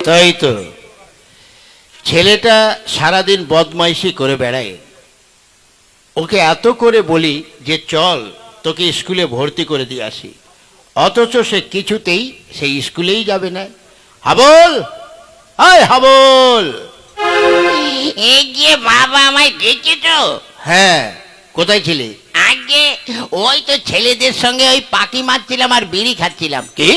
তাই তো, ছেলেটা সারাদিন বদমাইশি করে বেড়ায়। ওকে এত করে বলি যে চল তোকে স্কুলে ভর্তি করে দিয়ে আসি, অথচ সে কিছুতেই সেই স্কুলেই যাবে না। হাবল, আয় হাবল। এই যে বাবা, আমায় ডেকেছো? হ্যাঁ, কোথায় ছিলে? আগে ওই তো ছেলেদের সঙ্গে ওই পাখি মারছিলাম আর বিড়ি খাচ্ছিলাম। কি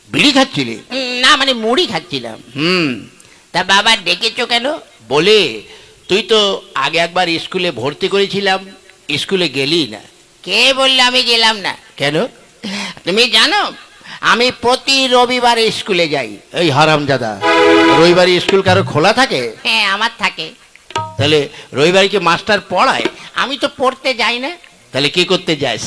বিড়ি খাচ্ছিলে? না মানে মুড়ি খাচ্ছিলাম। তা বাবা ডেকেছো কেন? বলে তুই তো আগে একবার স্কুলে ভর্তি করেছিলাম, স্কুলে গেলি না। কে বললো আমি গেলাম না? কেন? তুমি জানো আমি প্রতি রবিবার স্কুলে যাই। এই হারামজাদা, রবিবার স্কুল কারো খোলা থাকে? হ্যাঁ আমার থাকে। তাহলে রবিবার কি মাস্টার পড়ায়? আমি তো পড়তে যাই না। তাহলে কি করতে যাস?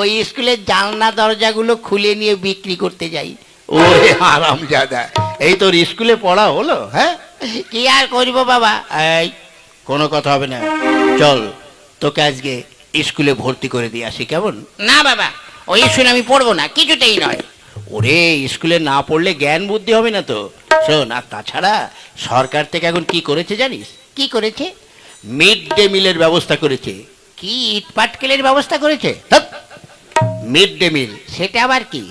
ওই স্কুলের জানলা দরজাগুলো খুলে নিয়ে বিক্রি করতে যাই। ওরে হারামজাদা, এই তোর স্কুলে পড়া হলো? হ্যাঁ, কি আর করবো বাবা। এই কোনো কথা হবে না, চল তোকে আজকে স্কুলে ভর্তি করে দিয়ে আসি, কেমন? না বাবা, ওই স্কুলে আমি পড়বো না, কিছুতেই নয়। ওরে, স্কুলে না পড়লে জ্ঞান বুদ্ধি হবে না তো। শোন, আর তাছাড়া সরকার থেকে এখন কি করেছে জানিস? কি করেছে? মিড ডে মিলের ব্যবস্থা করেছে। কি ইটপাটকেলের ব্যবস্থা করেছে? মিড ডে মিল, সেটা আবার কি?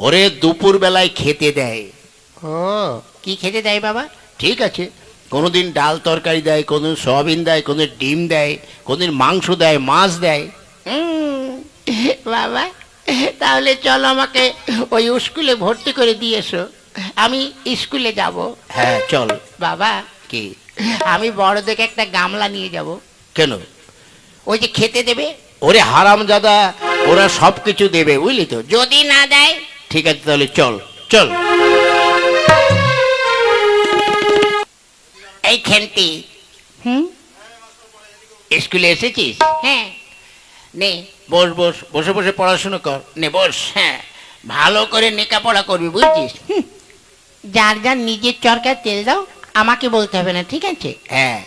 ওরে দুপুর বেলায় খেতে দেয়। ও, কি খেতে দেয় বাবা? ঠিক আছে, কোনোদিন ডাল তরকারি দেয়, কোনোদিন সয়াবিন দেয়, কোনোদিন ডিম দেয়, কোনোদিন মাংস দেয়, মাছ দেয়। বাবা তাহলে চলো আমাকে ওই স্কুলে ভর্তি করে দিয়ে এসো, আমি স্কুলে যাব। হ্যাঁ চল। বাবা কি? আমি বড় দেখে একটা গামলা নিয়ে যাব। কেন? ওই যে খেতে দেবে। ওরে হারামজাদা, ওরা সব কিছু দেবে, বুঝলি তো। যদি না দেয়? ঠিক আছে, তাহলে চল চল। এই খেন্তি, স্কুলে এসেছিস? হ্যাঁ নে বস বস, বসে বসে পড়াশুনো কর। নে বস। হ্যাঁ, ভালো করে লেখাপড়া করবি, বুঝছিস? যার যার নিজের চরকায় তেল দাও, আমাকে বলতে হবে না, ঠিক আছে? হ্যাঁ,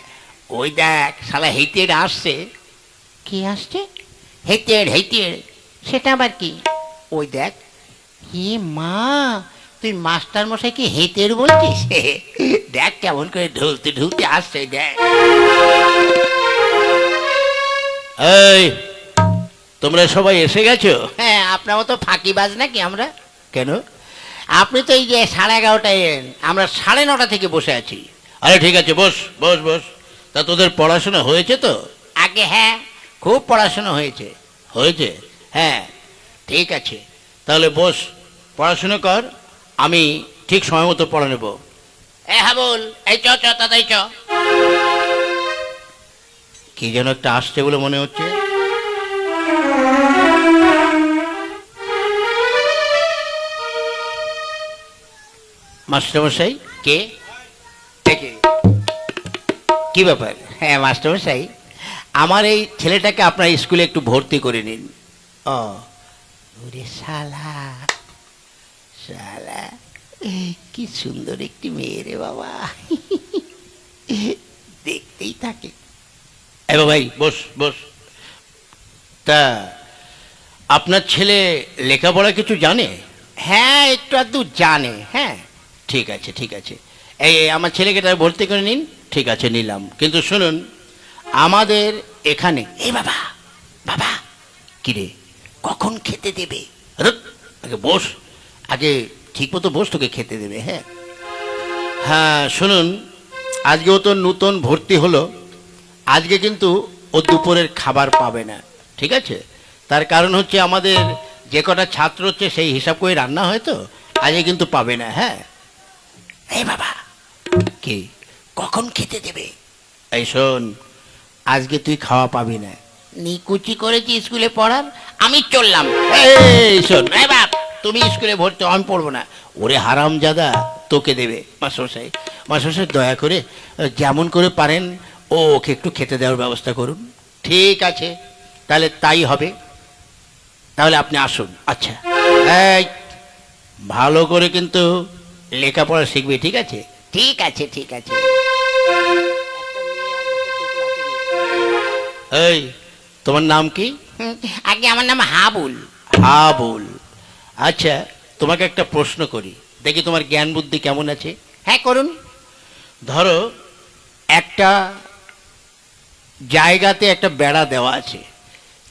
ওই দেখ শালা হেঁটে আসছে। কি আসছে? হেতেড় হেতেড়, সেটা আবার কি? ওই দেখ। হে মা, তুই মাস্টার মশাই কি হেতেড় বলছিস? দেখ কেমন করে ঢুলতে ঢুলতে আসছে, দেখ। এই, তোমরা সবাই এসে গেছো? হ্যাঁ, আপনার মতো ফাঁকিবাজ নাকি আমরা? কেন? আপনি তো এই যে 11:30টায় এলেন, আমরা 9:30 থেকে বসে আছি। আরে ঠিক আছে, বস বস বস। তা তোদের পড়াশোনা হয়েছে তো? আগে হ্যাঁ, খুব পড়াশোনা হয়েছে। হয়েছে? হ্যাঁ, ঠিক আছে, তাহলে বস, পড়াশোনা কর, আমি ঠিক সময় মতো পড়া নেব। এ হাবুল, এই চ চ তাড়াতাড়ি চ। কি যেন একটা আসছে বলে মনে হচ্ছে। মাস্টারমশাই? কে? কে? কি ব্যাপার? হ্যাঁ মাস্টারমশাই, আমার এই ছেলেটাকে আপনার স্কুলে একটু ভর্তি করে নিন। ও ওরে শালা, শালা কি সুন্দর একটি মেয়ে রে বাবা, দেখতেই থাকে। এ ভাই, বস বস। তা আপনার ছেলে লেখাপড়া কিছু জানে? হ্যাঁ একটু আধটু জানে। হ্যাঁ ঠিক আছে ঠিক আছে, এই আমার ছেলেকে তার ভর্তি করে নিন। ঠিক আছে, নিলাম। কিন্তু শুনুন, আমাদের এখানে। এই বাবা, বাবা কি রে? কখন খেতে দেবে? আগে বস, আগে ঠিক মতো বস, তোকে খেতে দেবে। হ্যাঁ হ্যাঁ, শুনুন, আজকেও তো নতুন ভর্তি হলো, আজকে কিন্তু ও দুপুরের খাবার পাবে না, ঠিক আছে? তার কারণ হচ্ছে আমাদের যে কটা ছাত্র হচ্ছে সেই হিসাব করে রান্না হয় তো, আজকে কিন্তু পাবে না। হ্যাঁ। এই বাবা, কি? কখন খেতে দেবে? এই শোন, আজকে তুই খাওয়া পাবি না। নিকুচি করেছি স্কুলে পড়ার, আমি চললাম। এই শোন, এই বাপ, তুমি স্কুলে ভর্তি, আমি পড়বো না। ওরে হারামজাদা, তোকে দেবে মাস্টারমশাই। মাস্টারমশাই দয়া করে যেমন করে পারেন ওকে একটু খেতে দেওয়ার ব্যবস্থা করুন। ঠিক আছে, তাহলে তাই হবে। তাহলে আপনি আসুন। আচ্ছা, এই ভালো করে কিন্তু লেখাপড়া শিখবে, ঠিক আছে? ঠিক আছে ঠিক আছে। এই, তোমার নাম কি? আগে আমার নাম হাবুল। হাবুল। আচ্ছা, তোমাকে একটা প্রশ্ন করি, দেখি তোমার জ্ঞান বুদ্ধি কেমন আছে। হ্যাঁ করুন। ধরো একটা জায়গাতে একটা বেড়া দেওয়া আছে,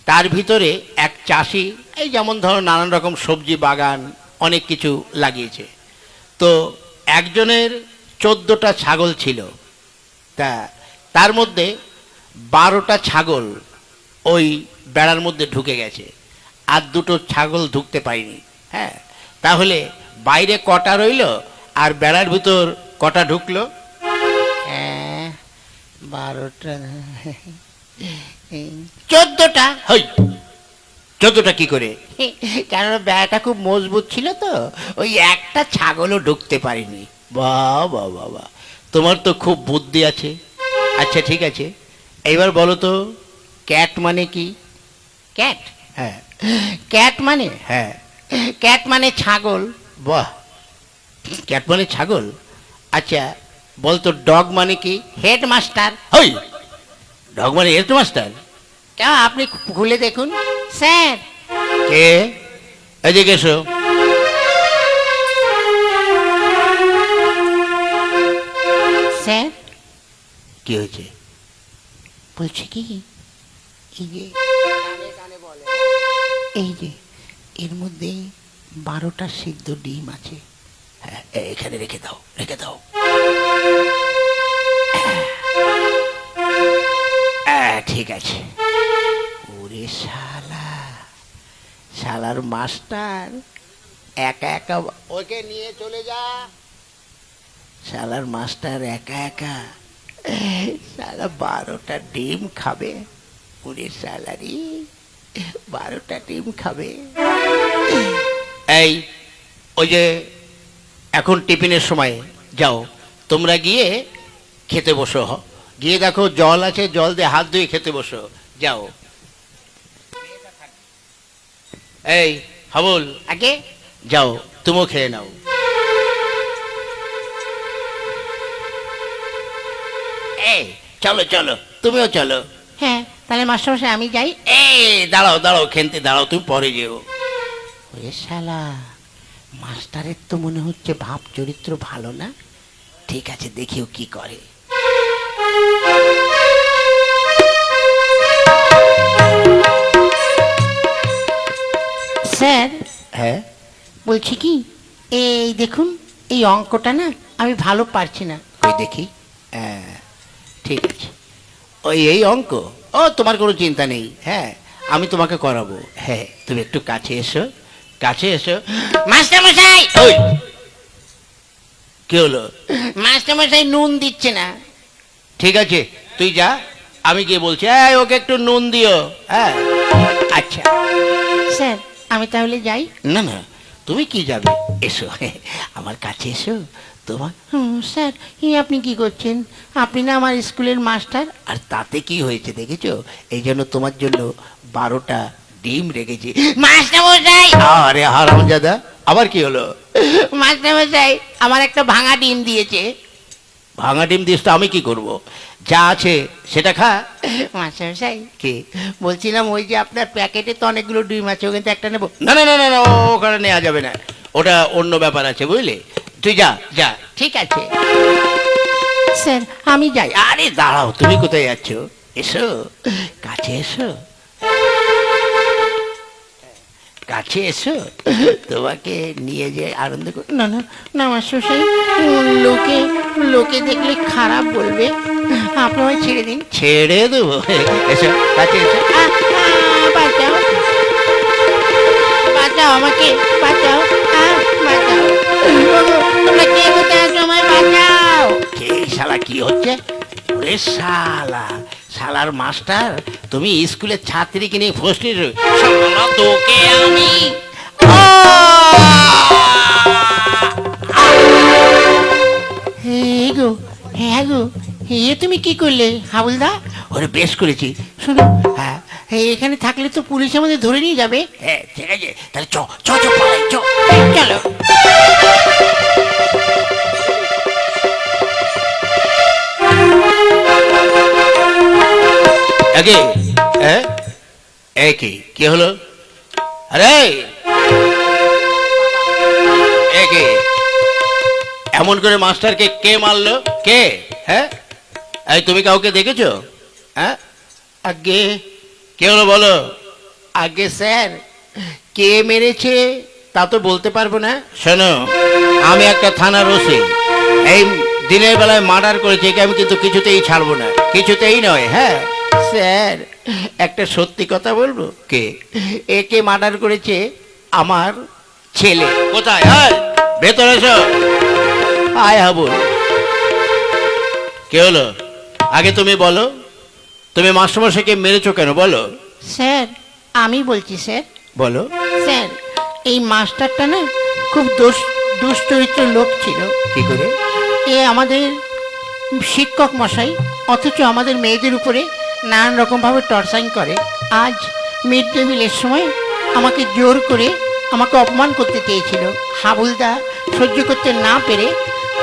তার ভিতরে এক চাষি এই যেমন ধরো নানান রকম সবজি বাগান অনেক কিছু লাগিয়েছে। তো একজনের 14টা ছাগল ছিল, তা তার মধ্যে 12টা ছাগল ওই বেড়ার মধ্যে ঢুকে গেছে, আর 2টো ছাগল ঢুকতে পায়নি। হ্যাঁ, তাহলে বাইরে কটা রইল আর বেড়ার ভিতর কটা ঢুকলো? 12টা 14টা। হই, 14টা কি করে? কেন বেড়াটা খুব মজবুত ছিল তো, ওই একটা ছাগলও ঢুকতে পারেনি। বাহ বাহ বাহ বাহ, তোমার তো খুব বুদ্ধি আছে। আচ্ছা ঠিক আছে, এইবার বলো তো ক্যাট মানে কি? ক্যাট? হ্যাঁ ক্যাট মানে? হ্যাঁ। ক্যাট মানে ছাগল। বাহ, ক্যাট মানে ছাগল। আচ্ছা বলতো ডগ মানে কি? হেডমাস্টার। হই, ডগ মানে হেডমাস্টার? কেন আপনি খুলে দেখুন। স্যার। কে? এদিকে এসো। স্যার কি হয়েছে? বলছি কি, এই যে এই যে এর মধ্যে 12টা সিদ্ধ ডিম আছে। হ্যাঁ, এখানে রেখে দাও, রেখে দাও। ঠিক আছে। ওরে শালা, শালার মাস্টার একা একা, ওকে নিয়ে চলে যা। শালার মাস্টার একা একা শালা 12টা ডিম খাবে। ওরে শালারি, 12টা ডিম খাবে। এই, ওই যে এখন টিফিনের সময়, যাও তোমরা গিয়ে খেতে বসো। গিয়ে দেখো জল আছে, জল দিয়ে হাত ধুয়ে খেতে বসো, যাও। এই হাবুল, আগে যাও তুমিও খেয়ে নাও। এই চলো চলো, তুমিও চলো। হ্যাঁ, তাহলে মাস্টারমশাই আমি যাই। এই দাঁড়াও দাঁড়াও, খেলতে দাঁড়াও, তুমি পরে যেও। ওরে শালা, মাস্টারের তো মনে হচ্ছে ভাব চরিত্র ভালো না। ঠিক আছে, দেখিও কি করে। স্যার, হ্যাঁ বলছি কি, এই দেখুন এই অঙ্কটা না আমি ভালো পারছি না। ওই দেখি। হ্যাঁ ঠিক আছে, ওই এই অঙ্ক, ও তোমার কোনো চিন্তা নেই। হ্যাঁ, আমি তোমাকে করাবো। হ্যাঁ, তুমি একটু কাছে এসো, কাছে এসো। মাস্টারমশাই, ওই কি হলো? মাস্টারমশাই নুন দিচ্ছে না। ঠিক আছে তুই যা, আমি গিয়ে বলছি। এই ওকে একটু নুন দিও। হ্যাঁ আচ্ছা। স্যার আমি তাহলে যাই। না না, তুমি কি যাবে, এসো আমার কাছে এসো। তোমার স্যার, আপনি কি করছেন? আপনি না আমার স্কুলের মাস্টার। আর তাতে কি হয়েছে দেখেছো? এই জন্য তোমার জন্য 12টা ডিম রেখেছি। মাস্টারমশাই, আরে হারামজাদা, আবার কি হলো? মাস্টারমশাই আমার একটা ভাঙা ডিম দিয়েছে। ভাঙা ডিম দিস তো আমি কি করব? যা আছে সেটা খা। মাস্টারমশাই কি? বলছিলাম, ওই যে আপনার প্যাকেটে তো অনেকগুলো ডিম আছে, ওখান থেকে একটা নেবো। না না না না না, ওখানে নেওয়া যাবে না, ওটা অন্য ব্যাপার আছে বুঝলে। তুই যা যা। ঠিক আছে স্যার, আমি যাই। আরে দাঁড়াও, তুমি কোথায় যাচ্ছ? এসো কাছে, এসো কাছে এসো, তোমাকে নিয়ে যে আনন্দ কর। না না না মাস্টারমশাই, লোকে লোকে দেখলে খারাপ বলবে, আপনি আমায় ছেড়ে দিন। ছেড়ে দেবো? এসো কাছে এসো। বাঁচাও, বাঁচাও আমাকে, বাঁচাও, বাঁচাও। তোমরা কে কোথায় আছো, আমায় বাঁচাও। কে শালা, কি হচ্ছে? ওরে শালা, শালার মাস্টার, তুমি স্কুলের ছাত্রীকে নিয়ে ফসলি শালা, তোকে আমি হ্যাঁ গো, হ্যাঁ গো, তুমি কি করলে হাবুলদা? ওরে বেশ করেছি। শুনো, হ্যাঁ এখানে থাকলে তো পুলিশ আমাদের ধরে নিয়ে যাবে। হ্যাঁ ঠিক আছে, তাহলে চ চ চ পালাই, চ। চলো। একে একই কি হলো? আরে একে এমন করে মাস্টারকে কে মারলো? কে? হ্যাঁ, এই তুমি কাউকে দেখেছো? হ্যাঁ, আগে কে হলো বলো? আগে স্যার, কে মেরেছে তা তো বলতে পারবো না। শোনো, আমি একটা থানার ওসি, এই দিনের বেলায় মার্ডার করেছে, একে আমি কিন্তু কিছুতেই ছাড়বো না, কিছুতেই নয়। হ্যাঁ, স্যার, একটা সত্যি কথা বলবো, কে? একে মার্ডার করেছে আমার ছেলে। কোথায়? আয় ভেতরে এসো। আয় হাবুল। কে হলো? আগে তুমি বলো, তুমি মাস্টারমশাইকে মেরেছো কেন বলো? স্যার, আমি বলছি স্যার। বলো। স্যার, এই মাস্টারটা না খুব দুশ্চরিত্র লোক ছিল। কি করে? এ আমাদের শিক্ষক মশাই, অথচ আমাদের মেয়েদের উপরে নানান রকমভাবে টর্চারিং করে। আজ মিড ডে মিলের সময় আমাকে জোর করে আমাকে অপমান করতে চেয়েছিল। হাবুলদা সহ্য করতে না পেরে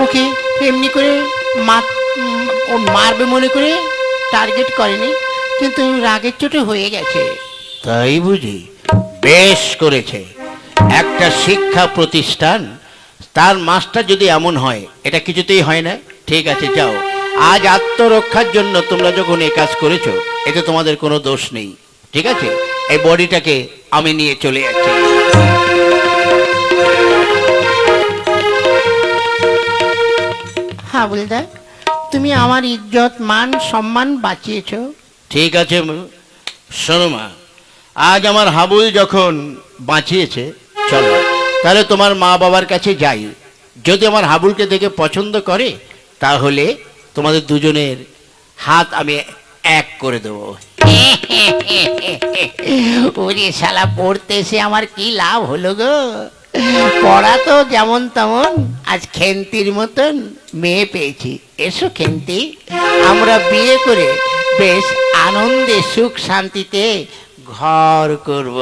ওকে এমনি করে ও মারবে মনে করে টার্গেট করেনি, কিন্তু রাগের চোটে হয়ে গেছে। তাই বুঝি? বেশ করেছে। একটা শিক্ষা প্রতিষ্ঠান, তার মাস্টার যদি এমন হয়, এটা কিছুতেই হয় না। ঠিক আছে, যাও। আজ আত্মরক্ষার জন্য তোমরা যখন এই কাজ করেছো, এতে তোমাদের কোনো দোষ নেই। ঠিক আছে, এই বডিটাকে আমি নিয়ে চলে যাচ্ছি। হাবুলদা, তুমি আমার ইজ্জত মান সম্মান বাঁচিয়েছো। ঠিক আছে, শোনো মা, আজ আমার হাবুল যখন বাঁচিয়েছে, চলো তাহলে তোমার মা বাবার কাছে যাই। যদি আমার হাবুলকে দেখে পছন্দ করে, তাহলে তোমাদের দুজনের হাত আমি এক করে দেবো। ওরে শালা, পড়তে এসে আমার কি লাভ হলো গো? পড়া তো যেমন তেমন, আজ খেন্তির মতন মেয়ে পেয়েছি। এসো খেন্তি, আমরা বিয়ে করে বেশ আনন্দে সুখ শান্তিতে ঘর করব।